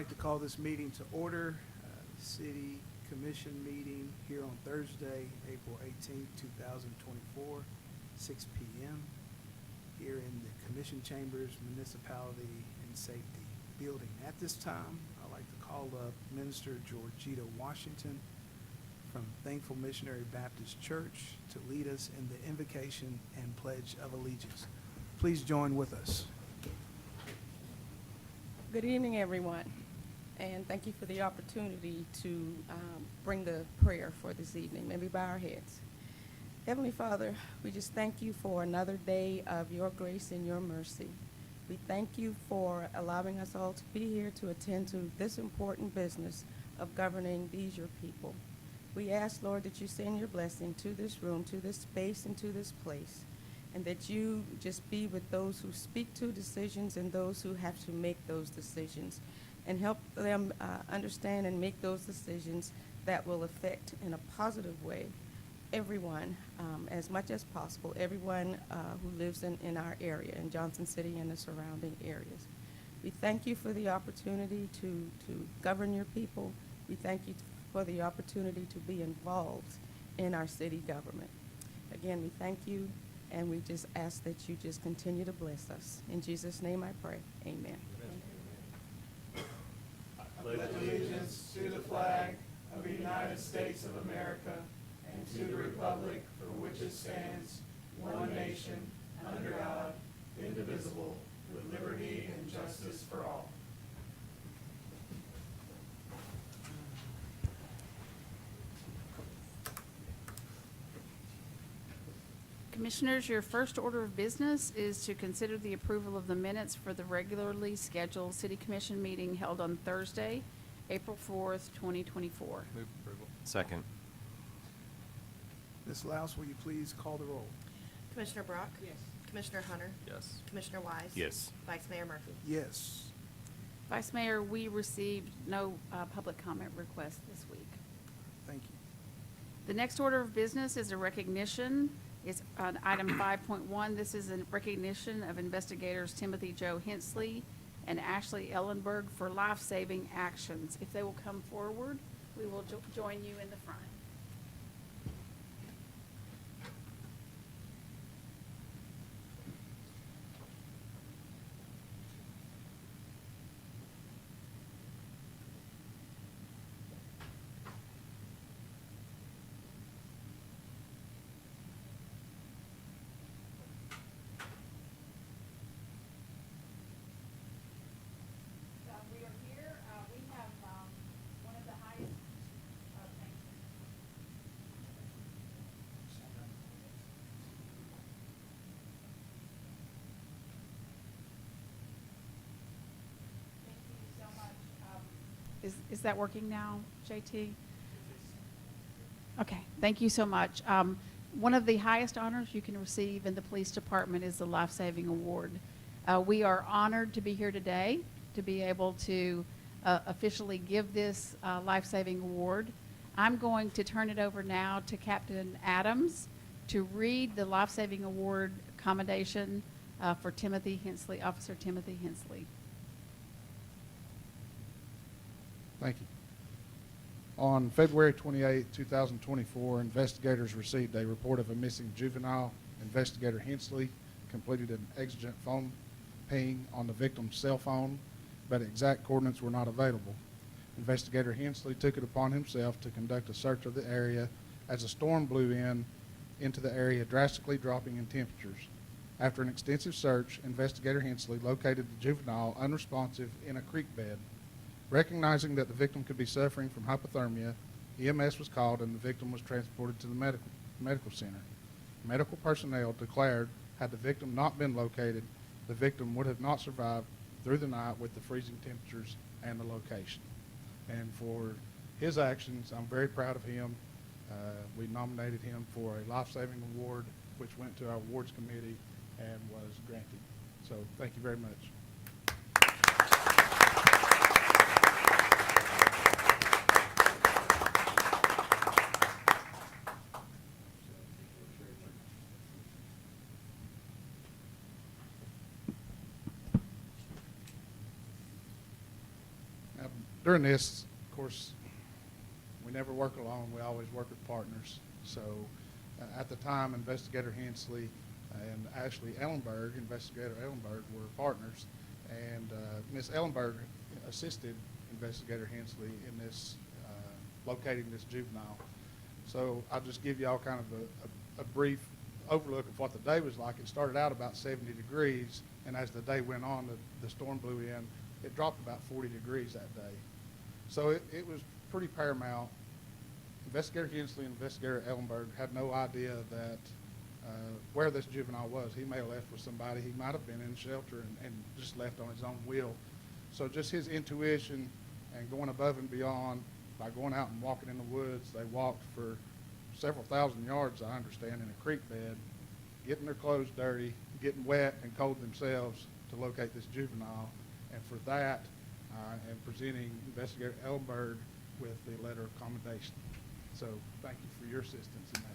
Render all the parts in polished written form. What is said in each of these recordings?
like to call this meeting to order. City Commission meeting here on Thursday, April 18th, 2024, 6 p.m. here in the Commission Chambers, Municipality and Safety Building. At this time, I'd like to call up Minister Georgita Washington from Thankful Missionary Baptist Church to lead us in the invocation and pledge of allegiance. Please join with us. Good evening, everyone, and thank you for the opportunity to bring the prayer for this evening. May we bow our heads. Heavenly Father, we just thank you for another day of your grace and your mercy. We thank you for allowing us all to be here to attend to this important business of governing these your people. We ask, Lord, that you send your blessing to this room, to this space, and to this place, and that you just be with those who speak to decisions and those who have to make those decisions, and help them understand and make those decisions that will affect in a positive way everyone, as much as possible, everyone who lives in our area, in Johnson City and the surrounding areas. We thank you for the opportunity to govern your people. We thank you for the opportunity to be involved in our city government. Again, we thank you, and we just ask that you just continue to bless us. In Jesus' name I pray, amen. I pledge allegiance to the flag of the United States of America and to the republic for which it stands, one nation, under God, indivisible, with liberty and justice for all. Commissioners, your first order of business is to consider the approval of the minutes for the regularly scheduled City Commission meeting held on Thursday, April 4th, 2024. Move approval. Second. Ms. Laus, will you please call the roll? Commissioner Brock? Yes. Commissioner Hunter? Yes. Commissioner Wise? Yes. Vice Mayor Murphy? Yes. Vice Mayor, we received no public comment requests this week. Thank you. The next order of business is a recognition. It's on item 5.1. This is a recognition of investigators Timothy Joe Hensley and Ashley Ellenburg for life-saving actions. If they will come forward, we will join you in the front. We are here. We have one of the highest thank you. Thank you so much. Is that working now, JT? Okay, thank you so much. One of the highest honors you can receive in the police department is the Life Saving Award. We are honored to be here today to be able to officially give this Life Saving Award. I'm going to turn it over now to Captain Adams to read the Life Saving Award commendation for Timothy Hensley, Officer Timothy Hensley. Thank you. On February 28, 2024, investigators received a report of a missing juvenile. Investigator Hensley completed an exigent phone ping on the victim's cell phone, but exact coordinates were not available. Investigator Hensley took it upon himself to conduct a search of the area as a storm blew into the area, drastically dropping in temperatures. After an extensive search, Investigator Hensley located the juvenile unresponsive in a creek bed. Recognizing that the victim could be suffering from hypothermia, EMS was called and the victim was transported to the medical center. Medical personnel declared had the victim not been located, the victim would have not survived through the night with the freezing temperatures and the location. And for his actions, I'm very proud of him. We nominated him for a life-saving award, which went to our awards committee and was granted. So thank you very much. During this, of course, we never work alone. We always work with partners. So at the time, Investigator Hensley and Ashley Ellenburg, Investigator Ellenburg, were partners. And Ms. Ellenburg assisted Investigator Hensley in this, locating this juvenile. So I'll just give y'all kind of a brief overlook of what the day was like. It started out about 70 degrees, and as the day went on, the storm blew in. It dropped about 40 degrees that day. So it was pretty paramount. Investigator Hensley and Investigator Ellenburg had no idea that where this juvenile was. He may have left with somebody. He might have been in shelter and just left on his own will. So just his intuition and going above and beyond by going out and walking in the woods. They walked for several thousand yards, I understand, in a creek bed, getting their clothes dirty, getting wet and cold themselves to locate this juvenile. And for that, and presenting Investigator Ellenburg with the letter of commendation. So thank you for your assistance in that.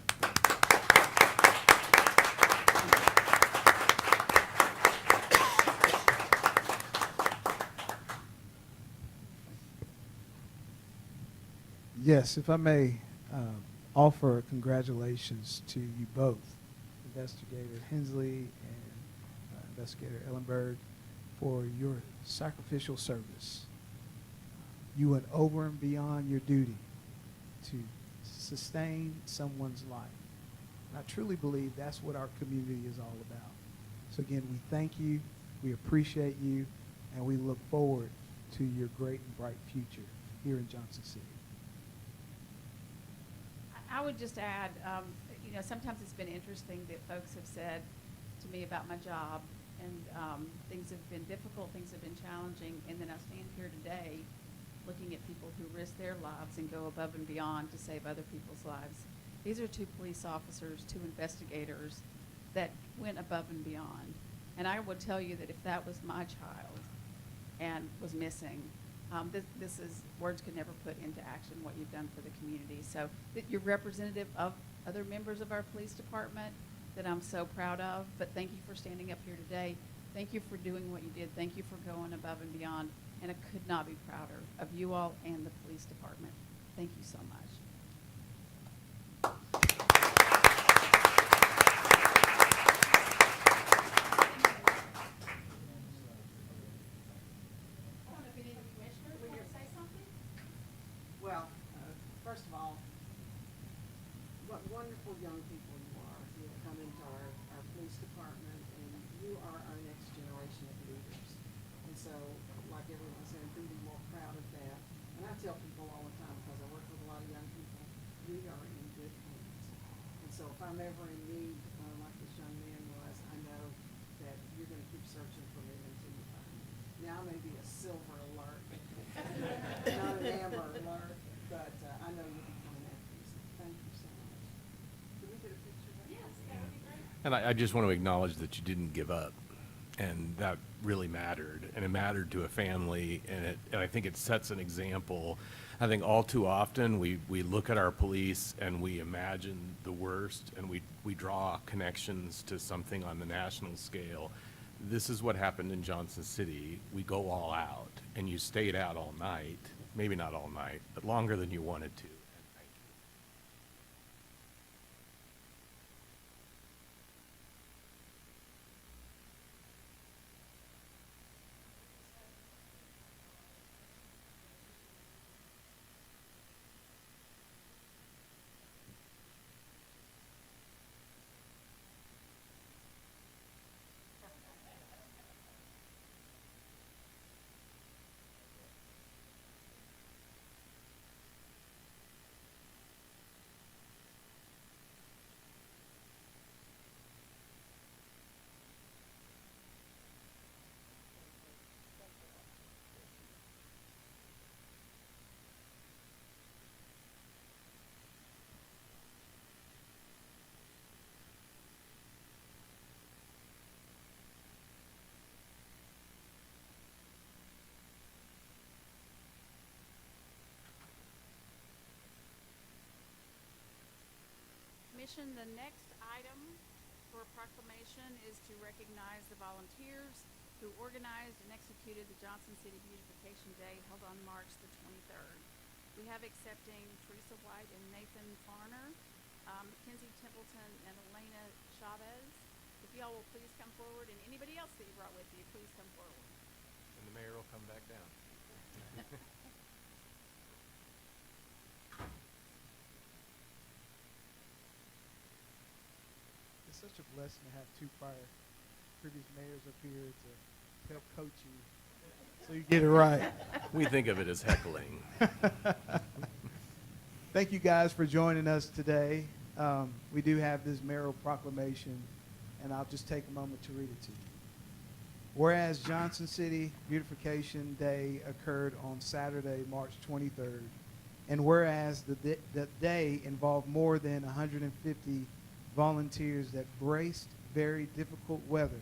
Yes, if I may offer congratulations to you both, Investigator Hensley and Investigator Ellenburg, for your sacrificial service. You went over and beyond your duty to sustain someone's life. And I truly believe that's what our community is all about. So again, we thank you, we appreciate you, and we look forward to your great and bright future here in Johnson City. I would just add, sometimes it's been interesting that folks have said to me about my job, and things have been difficult, things have been challenging, and then I stand here today looking at people who risk their lives and go above and beyond to save other people's lives. These are two police officers, two investigators that went above and beyond. And I would tell you that if that was my child and was missing, this is, words could never put into action what you've done for the community. So that you're representative of other members of our police department that I'm so proud of, but thank you for standing up here today. Thank you for doing what you did. Thank you for going above and beyond. And I could not be prouder of you all and the police department. Thank you so much. Well, first of all, what wonderful young people you are who have come into our police department, and you are our next generation of leaders. And so, like everyone said, couldn't be more proud of that. And I tell people all the time, because I work with a lot of young people, we are in good hands. And so if I'm ever in need, like this young man was, I know that you're going to keep searching for me until you find me. Now maybe a silver alert, not an amber alert, but I know you'll be coming after me. So thank you so much. Can we get a picture of that? Yes, that would be great. And I just want to acknowledge that you didn't give up, and that really mattered, and it mattered to a family, and I think it sets an example. I think all too often we look at our police and we imagine the worst, and we draw connections to something on the national scale. This is what happened in Johnson City. We go all out, and you stayed out all night, maybe not all night, but longer than you wanted to. And thank you. Commission, the next item for proclamation is to recognize the volunteers who organized and executed the Johnson City Beautification Day held on March We have accepting Teresa White and Nathan Farner, Mackenzie Templeton and Elena Chavez. If y'all will please come forward, and anybody else that you brought with you, please come forward. And the mayor will come back down. It's such a blessing to have two previous mayors up here to help coach you so you get it right. We think of it as heckling. Thank you guys for joining us today. We do have this mayoral proclamation, and I'll just take a moment to read it to you. Whereas Johnson City Beautification Day occurred on Saturday, March 23rd, and whereas the day involved more than 150 volunteers that braced very difficult weather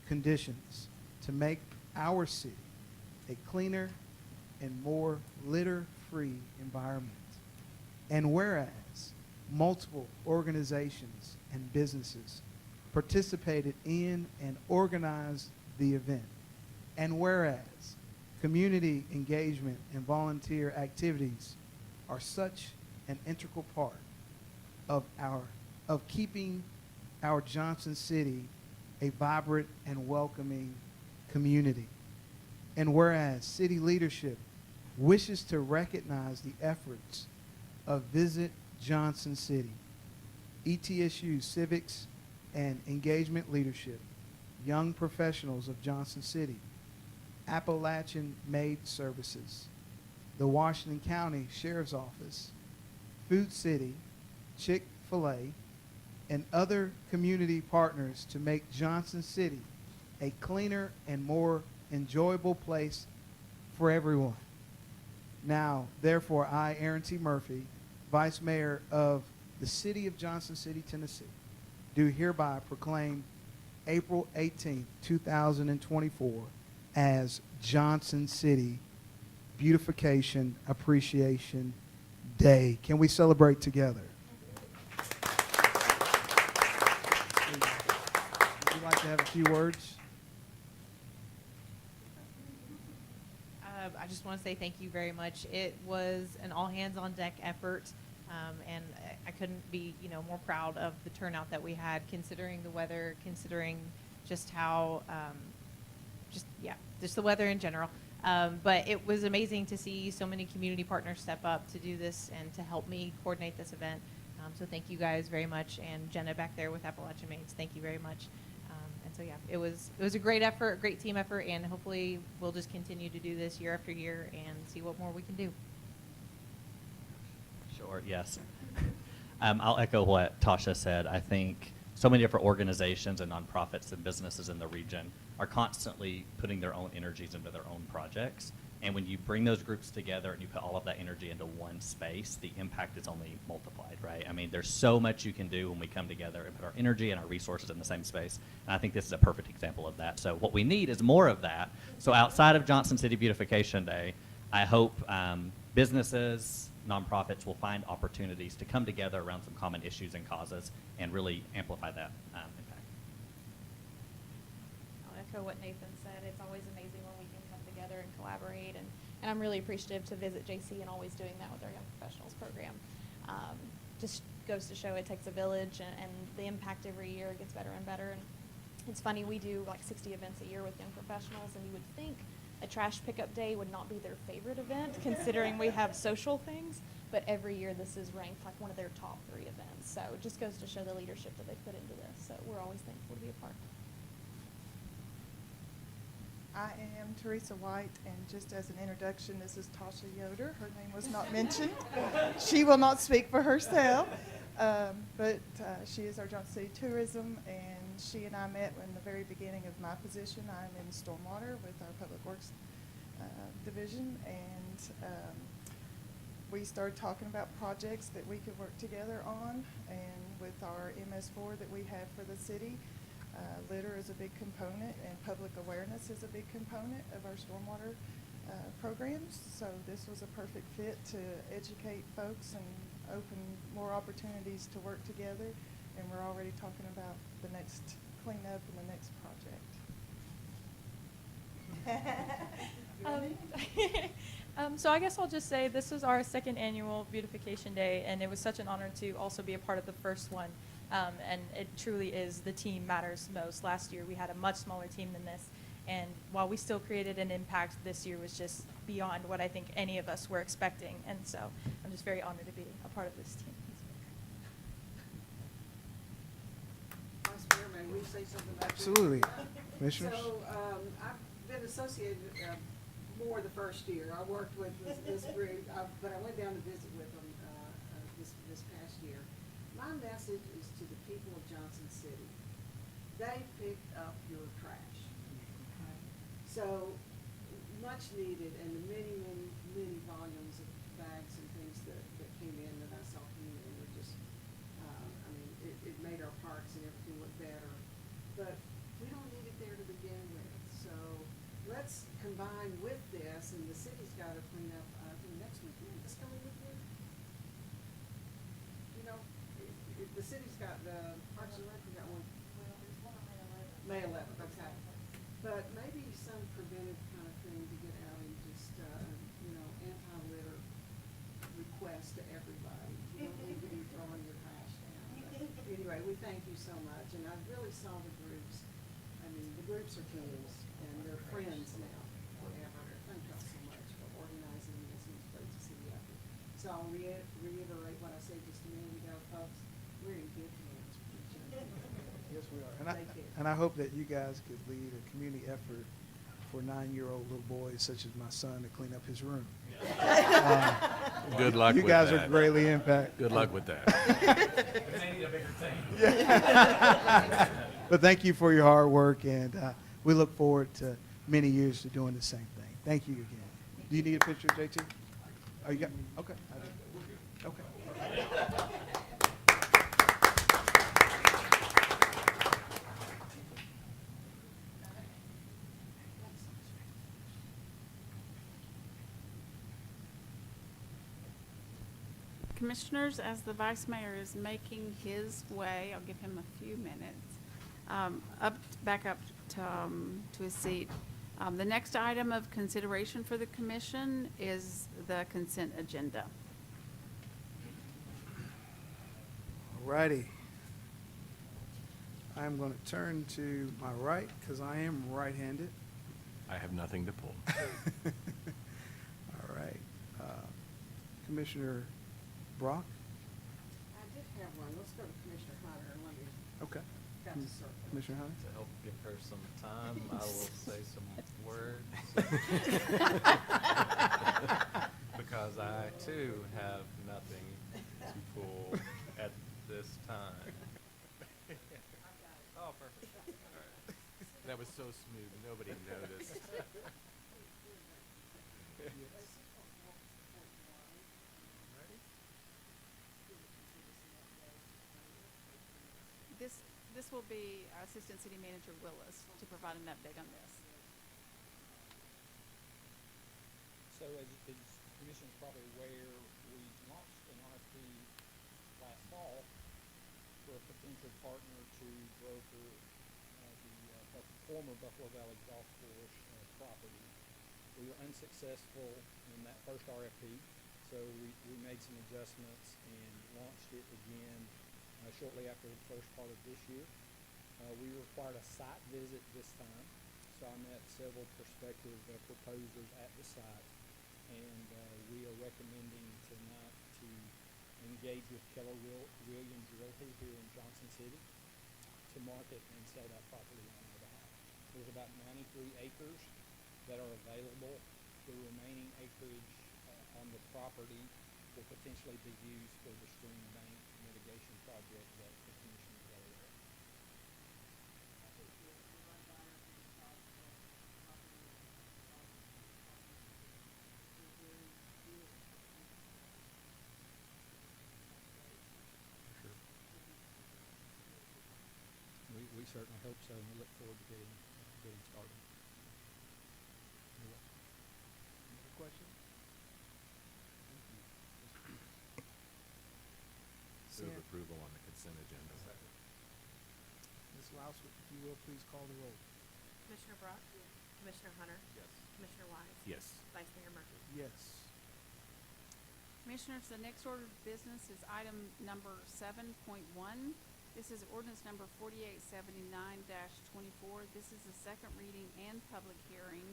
conditions to make our city a cleaner and more litter-free environment. And whereas multiple organizations and businesses participated in and organized the event. And whereas community engagement and volunteer activities are such an integral part of keeping our Johnson City a vibrant and welcoming community. And whereas city leadership wishes to recognize the efforts of Visit Johnson City, ETSU civics and engagement leadership, young professionals of Johnson City, Appalachian Maid Services, the Washington County Sheriff's Office, Food City, Chick-fil-A, and other community partners to make Johnson City a cleaner and more enjoyable place for everyone. Now, therefore, I, Aaron T. Murphy, Vice Mayor of the City of Johnson City, Tennessee, do hereby proclaim April 18, 2024 as Johnson City Beautification Appreciation Day. Can we celebrate together? Would you like to have a few words? I just want to say thank you very much. It was an all-hands-on-deck effort, and I couldn't be, more proud of the turnout that we had, considering the weather, considering just how, just the weather in general. But it was amazing to see so many community partners step up to do this and to help me coordinate this event. So thank you guys very much, and Jenna back there with Appalachian Maids, thank you very much. And so it was a great effort, a great team effort, and hopefully we'll just continue to do this year after year and see what more we can do. Sure, yes. I'll echo what Tasha said. I think so many different organizations and nonprofits and businesses in the region are constantly putting their own energies into their own projects. And when you bring those groups together and you put all of that energy into one space, the impact is only multiplied, right? I mean, there's so much you can do when we come together and put our energy and our resources in the same space. And I think this is a perfect example of that. So what we need is more of that. So outside of Johnson City Beautification Day, I hope businesses, nonprofits will find opportunities to come together around some common issues and causes and really amplify that impact. I'll echo what Nathan said. It's always amazing when we can come together and collaborate, and I'm really appreciative to Visit JC and always doing that with our Young Professionals program. Just goes to show it takes a village, and the impact every year gets better and better. And it's funny, we do like 60 events a year with Young Professionals, and you would think a trash pickup day would not be their favorite event, considering we have social things, but every year this is ranked like one of their top 3 events. So it just goes to show the leadership that they put into this. So we're always thankful to be a part. I am Teresa White, and just as an introduction, this is Tasha Yoder. Her name was not mentioned. She will not speak for herself, but she is our Johnson City Tourism, and she and I met in the very beginning of my position. I'm in Stormwater with our Public Works Division, and we started talking about projects that we could work together on, and with our MS4 that we have for the city, litter is a big component, and public awareness is a big component of our stormwater programs. So this was a perfect fit to educate folks and open more opportunities to work together. And we're already talking about the next cleanup and the next project. So I guess I'll just say this is our second annual Beautification Day, and it was such an honor to also be a part of the first one. And it truly is, the team matters most. Last year we had a much smaller team than this, and while we still created an impact, this year was just beyond what I think any of us were expecting. And so I'm just very honored to be a part of this team. Vice Mayor, may we say something about this? Absolutely. Commissioners? So, I've been associated, more the first year. I worked with this group, but I went down to visit with them, this past year. My message is to the people of Johnson City. They picked up your trash. So, much needed, and the many, many, many volumes of bags and things that came in that I saw come in were just, I mean, it made our parks and everything look better. But we don't need it there to begin with, so let's combine with this, and the city's gotta clean up, the next weekend, this coming weekend. You know, the city's got, the Parks and Rec, we got one. May 11th, okay. But maybe some preventive kind of thing to get out and just, you know, anti-litter request to everybody. You don't need to be throwing your trash down. But anyway, we thank you so much, and I really saw the groups. I mean, the groups are teams, and they're friends now forever. Thank y'all so much for organizing this, and it's great to see the effort. So I'll reiterate what I said just a minute ago, folks. We're in good hands with each other. Yes, we are. Take care. And I hope that you guys could lead a community effort for 9-year-old little boys such as my son to clean up his room. Good luck You with guys that. are greatly impacted. Good luck with that. They need a bigger thing. But thank you for your hard work, and we look forward to many years to doing the same thing. Thank you again. Do you need a picture, JT? Oh, you got, okay. Okay. Commissioners, as the Vice Mayor is making his way, I'll give him a few minutes, back up to his seat. The next item of consideration for the commission is the consent agenda. All righty. I'm going to turn to my right because I am right-handed. I have nothing to pull. All right. Commissioner Brock? I did have one. Let's go to Commissioner Hunter and let me, Okay. got to circle. Commissioner Hunter? To help give her some time, I will say some words. Because I too have nothing to pull at this time. Oh, perfect. All right. That was so smooth, nobody noticed. This will be our Assistant City Manager Willis to provide an update on this. So as the commission is probably aware, we launched an RFP last fall for a potential partner to broker the former Buffalo Valley Golf Course property. We were unsuccessful in that first RFP, so we made some adjustments and launched it again shortly after the first part of this year. We required a site visit this time, so I met several prospective proposers at the site, and we are recommending tonight to engage with Keller Williams Realty here in Johnson City to market and sell that property on our behalf. There's about 93 acres that are available. The remaining acreage on the property will potentially be used for the stream bank mitigation project that the commission is aware of. We certainly hope so, and we look forward to getting started. Any other questions? Move approval on the consent agenda. Ms. Laus, if you will, please call the roll. Commissioner Brock? Commissioner Hunter? Yes. Commissioner Wise? Yes. Vice Mayor Murphy? Yes. Commissioners, the next order of business is item number 7.1. This is ordinance number 4879-24. This is the second reading and public hearing.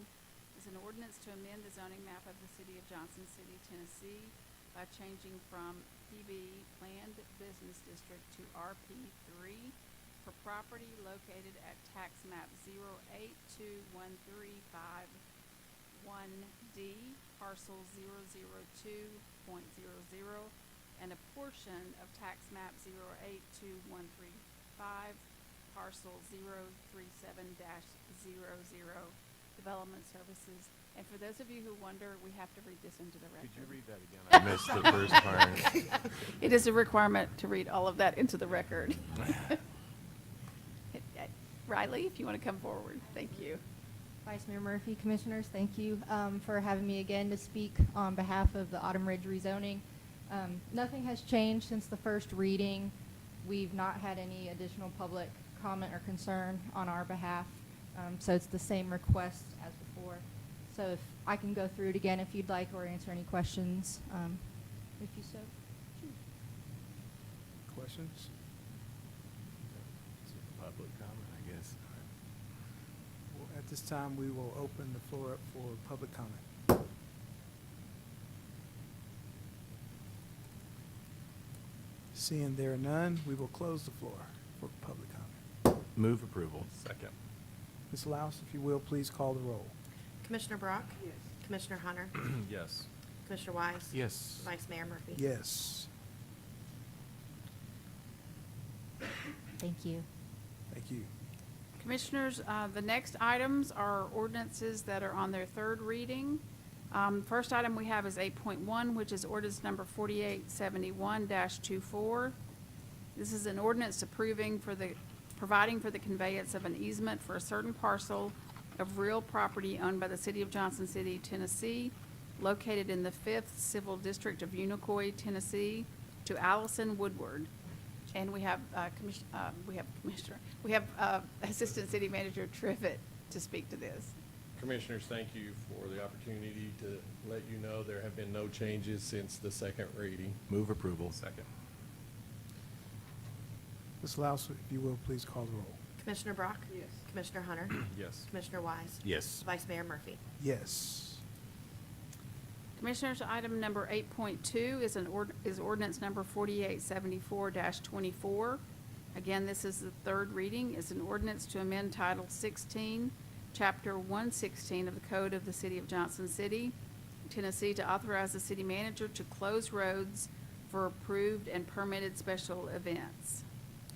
It's an ordinance to amend the zoning map of the city of Johnson City, Tennessee by changing from PB Planned Business District to RP3 for property located at tax map 0821351D, parcel 002.00, and a portion of tax map 0821335, parcel 037-00, development services. And for those of you who wonder, we have to read this into the record. Could you read that again? I missed the first part. It is a requirement to read all of that into the record. Riley, if you want to come forward, thank you. Vice Mayor Murphy, Commissioners, thank you for having me again to speak on behalf of the Autumn Ridge rezoning. Nothing has changed since the first reading. We've not had any additional public comment or concern on our behalf, so it's the same request as before. So if I can go through it again if you'd like, or answer any questions, if you so choose. Questions? Public comment, I guess. Well, at this time, we will open the floor up for public comment. Seeing there are none, we will close the floor for public comment. Move approval. Second. Ms. Laus, if you will, please call the roll. Commissioner Brock? Yes. Commissioner Hunter? Yes. Commissioner Wise? Yes. Vice Mayor Murphy? Yes. Thank you. Thank you. Commissioners, the next items are ordinances that are on their third reading. First item we have is 8.1, which is ordinance number 4871-24. This is an ordinance providing for the conveyance of an easement for a certain parcel of real property owned by the city of Johnson City, Tennessee, located in the 5th Civil District of Unicoi, Tennessee, to Allison Woodward. And we have Assistant City Manager Trivett to speak to this. Commissioners, thank you for the opportunity to let you know there have been no changes since the second reading. Move approval. Second. Ms. Laus, if you will, please call the roll. Commissioner Brock? Yes. Commissioner Hunter? Yes. Commissioner Wise? Yes. Vice Mayor Murphy? Yes. Commissioners, item number 8.2 is ordinance number 4874-24. Again, this is the third reading. It's an ordinance to amend Title 16, Chapter 116 of the Code of the City of Johnson City, Tennessee, to authorize the city manager to close roads for approved and permitted special events.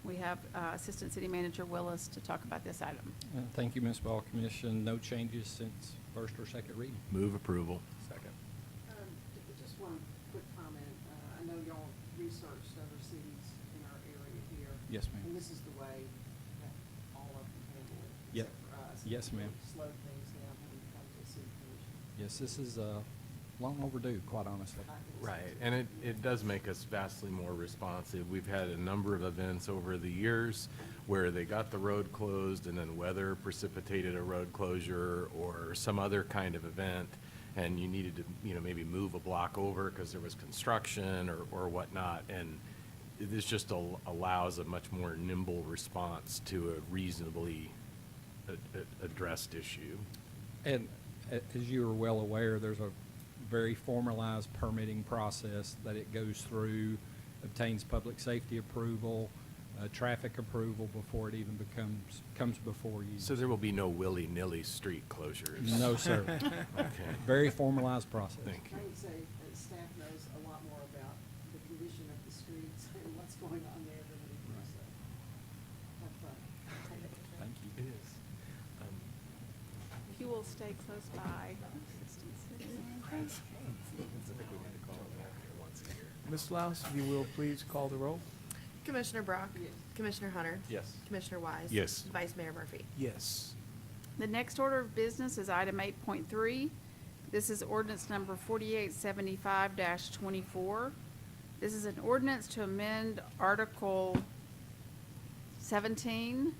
We have Assistant City Manager Willis to talk about this item. Thank you, Municipal Commission. No changes since first or second reading. Move approval. Second. Just one quick comment. I know y'all researched other cities in our area here. Yes, ma'am. And this is the way that all of them handle it, Yep. except for us. Yes, ma'am. Slow things down when we come to city commission. Yes, this is long overdue, quite honestly. I think so, Right, too. and it does make us vastly more responsive. We've had a number of events over the years where they got the road closed and then weather precipitated a road closure or some other kind of event, and you needed to, maybe move a block over because there was construction or whatnot, and this just allows a much more nimble response to a reasonably addressed issue. And as you are well aware, there's a very formalized permitting process that it goes through, obtains public safety approval, traffic approval before it even comes before you. So there will be no willy-nilly street closures? No, sir. Okay. Very formalized process. Thank you. I would say that staff knows a lot more about the condition of the streets and what's going on there than we do, so have fun. Thank you. It is. If you will stay close by. Ms. Laus, if you will, please call the roll. Commissioner Brock? Yes. Commissioner Hunter? Yes. Commissioner Wise? Yes. Vice Mayor Murphy? Yes. The next order of business is item 8.3. This is ordinance number 4875-24. This is an ordinance to amend Article 17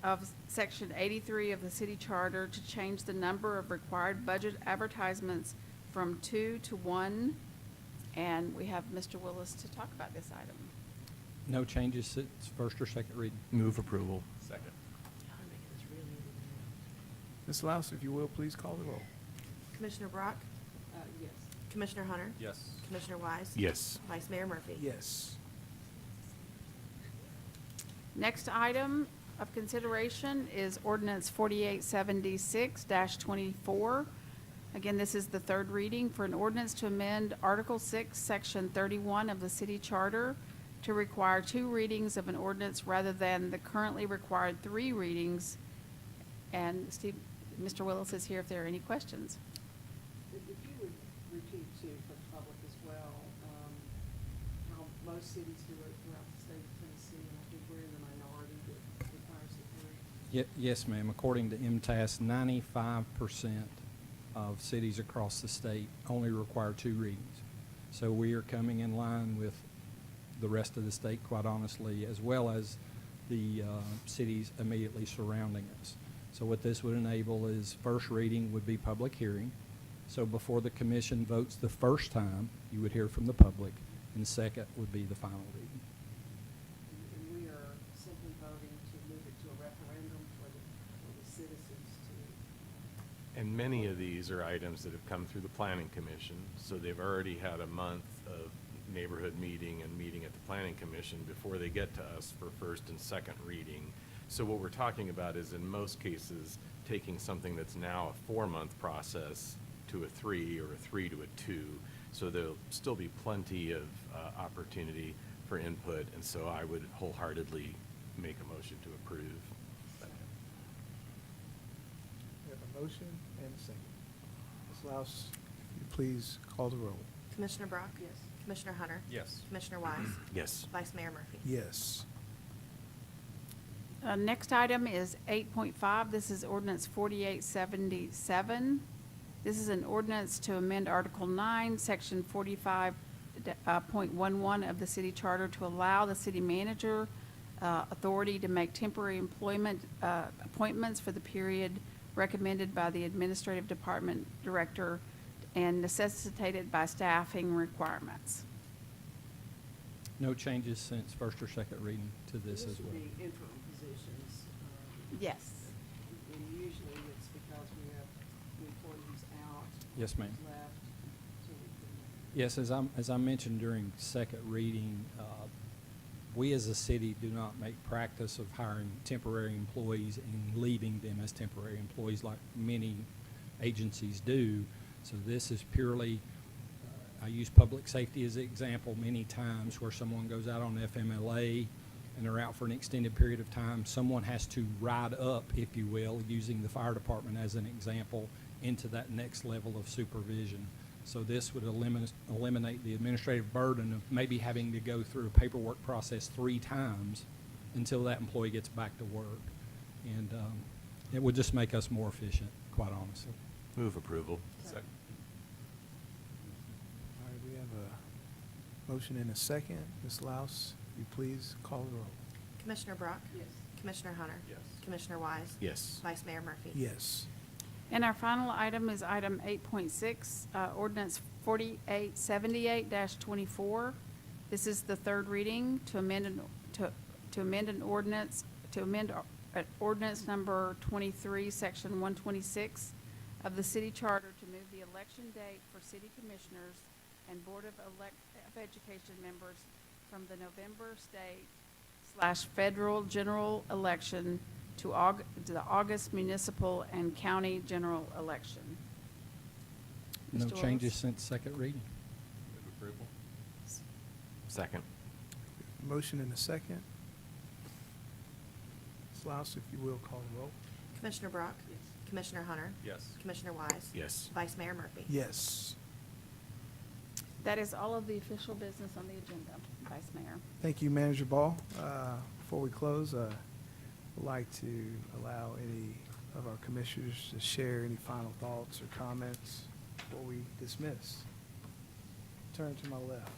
of Section 83 of the city charter to change the number of required budget advertisements from 2 to 1 And we have Mr. Willis to talk about this item. No changes since first or second reading. Move approval. Second. Ms. Laus, if you will, please call the roll. Commissioner Brock? Yes. Commissioner Hunter? Yes. Commissioner Wise? Yes. Vice Mayor Murphy? Yes. Next item of consideration is ordinance 4876-24. Again, this is the third reading for an ordinance to amend Article 6, Section 31 of the city charter to require 2 readings of an ordinance rather than the currently required 3 readings. And Mr. Willis is here if there are any questions. If you would repeat too for the public as well, how most cities do it throughout the state of Tennessee, and I think we're in the minority that requires the three. Yes, ma'am. According to MTS, 95% of cities across the state only require 2 readings. So we are coming in line with the rest of the state, quite honestly, as well as the cities immediately surrounding us. So what this would enable is first reading would be public hearing. So before the commission votes the first time, you would hear from the public, and second would be the final reading. And we are simply voting to move it to a referendum for the citizens to. And many of these are items that have come through the planning commission, so they've already had a month of neighborhood meeting and meeting at the planning commission before they get to us for first and second reading. So what we're talking about is, in most cases, taking something that's now a 4-month process to a 3 or a 3 to a 2. So there'll still be plenty of opportunity for input, and so I would wholeheartedly make a motion to approve. We have a motion and a second. Ms. Laus, if you please call the roll. Commissioner Brock? Yes. Commissioner Hunter? Yes. Commissioner Wise? Yes. Vice Mayor Murphy? Yes. Next item is 8.5. This is ordinance 4877. This is an ordinance to amend Article 9, Section 45.11 of the city charter to allow the city manager authority to make temporary employment appointments for the period recommended by the administrative department director and necessitated by staffing requirements. No changes since first or second reading to this as would well. be interim positions. Yes. And usually it's because we have employees out. Yes, ma'am. Left, so we can. Yes, as I mentioned during second reading, we as a city do not make practice of hiring temporary employees and leaving them as temporary employees like many agencies do. So this is purely, I use public safety as an example many times, where someone goes out on FMLA and they're out for an extended period of time. Someone has to ride up, if you will, using the fire department as an example, into that next level of supervision. So this would eliminate the administrative burden of maybe having to go through a paperwork process 3 times until that employee gets back to work. And it would just make us more efficient, quite honestly. Move approval. Second. All right, we have a motion and a second. Ms. Laus, you please call the roll. Commissioner Brock? Yes. Commissioner Hunter? Yes. Commissioner Wise? Yes. Vice Mayor Murphy? Yes. And our final item is item 8.6, ordinance 4878-24. This is the third reading to amend an ordinance number 23, section 126 of the city charter to move the election date for city commissioners and Board of Education members from the November state/federal general election to the August municipal and county general election. No Mr. changes Willis? since second reading. Move approval. Second. Motion and a second. Ms. Laus, if you will, call the roll. Commissioner Brock? Yes. Commissioner Hunter? Yes. Commissioner Wise? Yes. Vice Mayor Murphy? Yes. That is all of the official business on the agenda, Vice Mayor. Thank you, Manager Ball. Before we close, I'd like to allow any of our commissioners to share any final thoughts or comments before we dismiss. Turn to my left.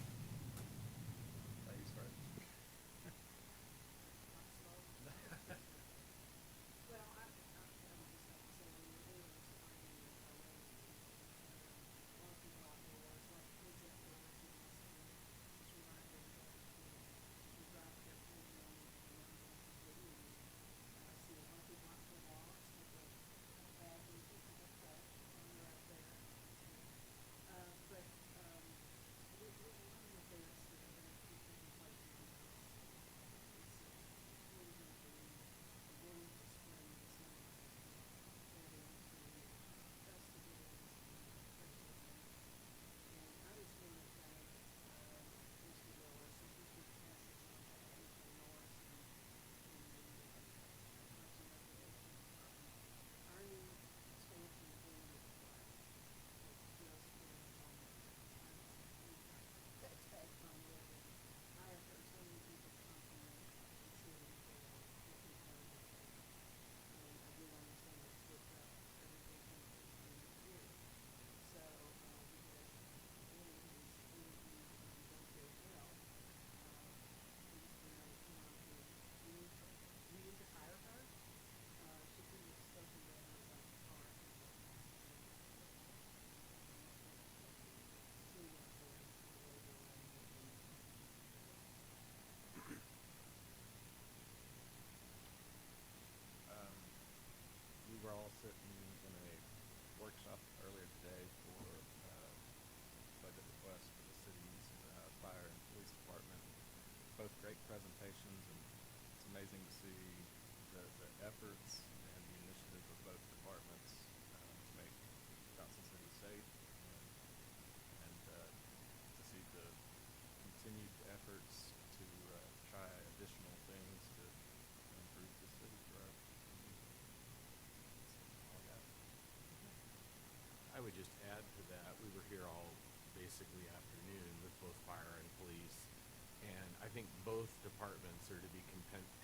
amazing to see the efforts and the initiative of both departments to make Johnson City safe and to see the continued efforts to try additional things to improve the city for our community. That's all I got. I would just add to that, we were here all basically afternoon with both fire and police, and I think both departments are to be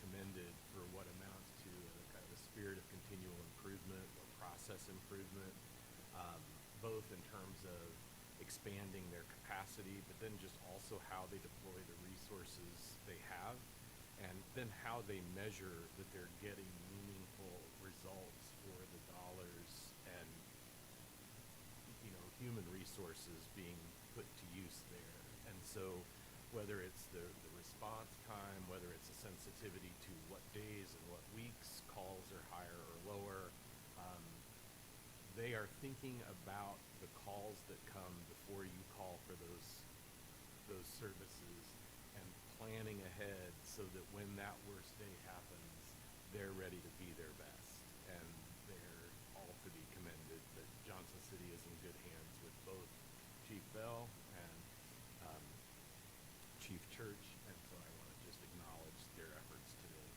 commended for what amounts to a kind of a spirit of continual improvement or process improvement, both in terms of expanding their capacity, but then just also how they deploy the resources they have, and then how they measure that they're getting meaningful results for the dollars and human resources being put to use there. And so whether it's the response time, whether it's a sensitivity to what days and what weeks calls are higher or lower, they are thinking about the calls that come before you call for those services and planning ahead so that when that worst day happens, they're ready to be their best. And they're all to be commended that Johnson City is in good hands with both Chief Bell and Chief Church, and so I want to just acknowledge their efforts today.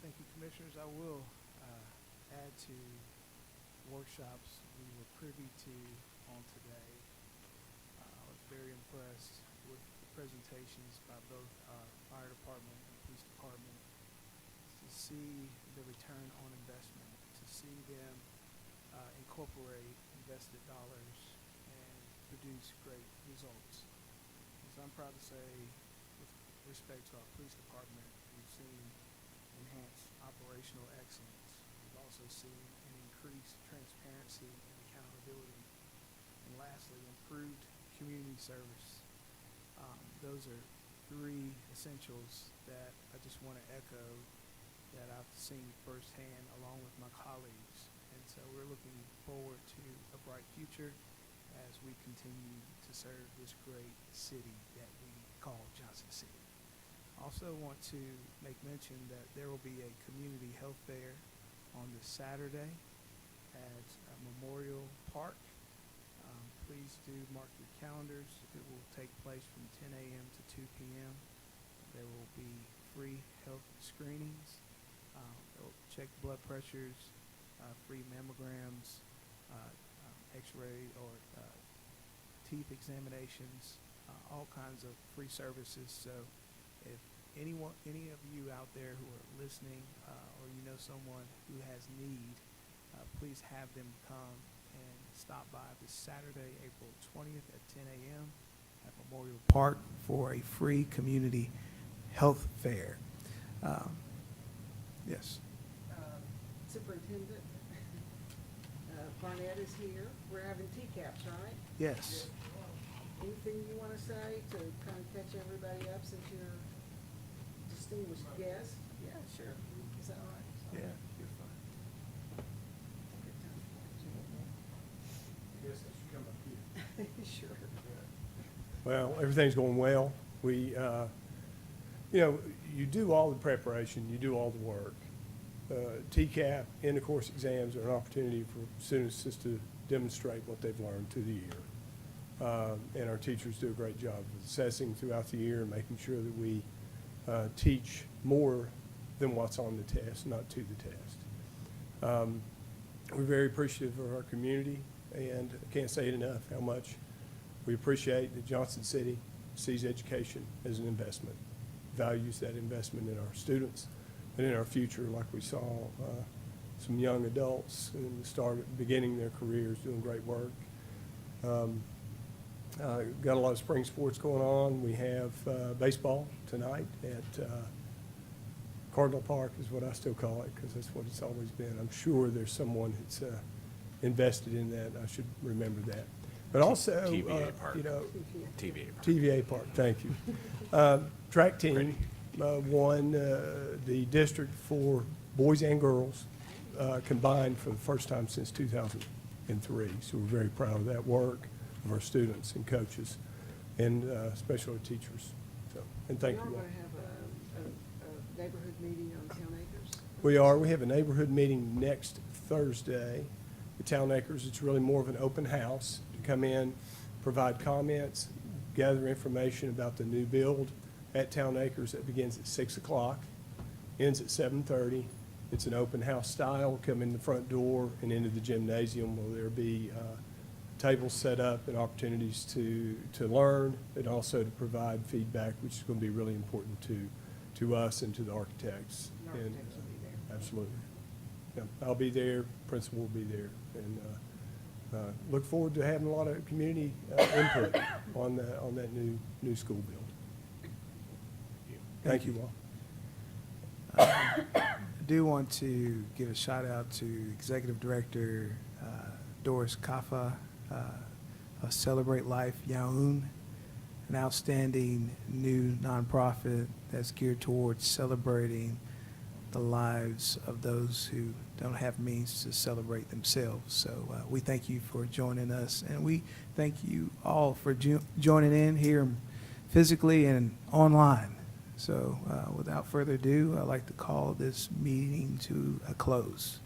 Thank you, Commissioners. I will add to workshops we were privy to on today. I was very impressed with the presentations by both our fire department and police department to see the return on investment, to see them incorporate invested dollars and produce great results. So I'm proud to say, with respect to our police department, we've seen enhanced operational excellence. We've also seen an increased transparency and accountability. And lastly, improved community service. Those are three essentials that I just want to echo that I've seen firsthand along with my colleagues. And so we're looking forward to a bright future as we continue to serve this great city that we call Johnson City. Also want to make mention that there will be a community health fair on this Saturday at Memorial Park. Please do mark your calendars. It will take place from 10 a.m. to 2 p.m. There will be free health screenings. They'll check blood pressures, free mammograms, x-ray or teeth examinations, all kinds of free services. So if any of you out there who are listening or you know someone who has need, please have them come and stop by this Saturday, April 20th at 10 a.m. at Memorial Park for a free community health fair. Yes. Superintendent Barnett is here. We're having TCAPs, right? Yes. Anything you want to say to kind of catch everybody up since you're a distinguished guest? Yeah, sure. Is that all right? Yeah, you're fine. Yes, I should come up here. Sure. Well, everything's going well. We, you do all the preparation, you do all the work. TCAP, end-of-course exams are an opportunity for students just to demonstrate what they've learned through the year. And our teachers do a great job of assessing throughout the year and making sure that we teach more than what's on the test, not to the test. We're very appreciative of our community, and I can't say it enough how much we appreciate that Johnson City sees education as an investment, values that investment in our students and in our future, like we saw some young adults in the beginning their careers doing great work. Got a lot of spring sports going on. We have baseball tonight at Cardinal Park is what I still call it, because that's what it's always been. I'm sure there's someone that's invested in that. I should remember that. But also, TVA Park. TVA Park. TVA Park, thank you. Track team won the district for boys and girls combined for the first time since 2003. So we're very proud of that work of our students and coaches and especially our teachers. So, and thank you all. We're going to have a neighborhood meeting on Town Acres? We are. We have a neighborhood meeting next Thursday at Town Acres. It's really more of an open house to come in, provide comments, gather information about the new build at Town Acres that begins at 6 o'clock, ends at 7:30. It's an open house style. Come in the front door and into the gymnasium where there'll be tables set up and opportunities to learn and also to provide feedback, which is going to be really important to us and to the architects. The architects will be there. Absolutely. Yeah, I'll be there, principal will be there, and look forward to having a lot of community input on that new school build. Thank you all. I do want to give a shout out to Executive Director Doris Kafa of Celebrate Life Yaoun, an outstanding new nonprofit that's geared towards celebrating the lives of those who don't have means to celebrate themselves. So we thank you for joining us, and we thank you all for joining in here physically and online. So without further ado, I'd like to call this meeting to a close.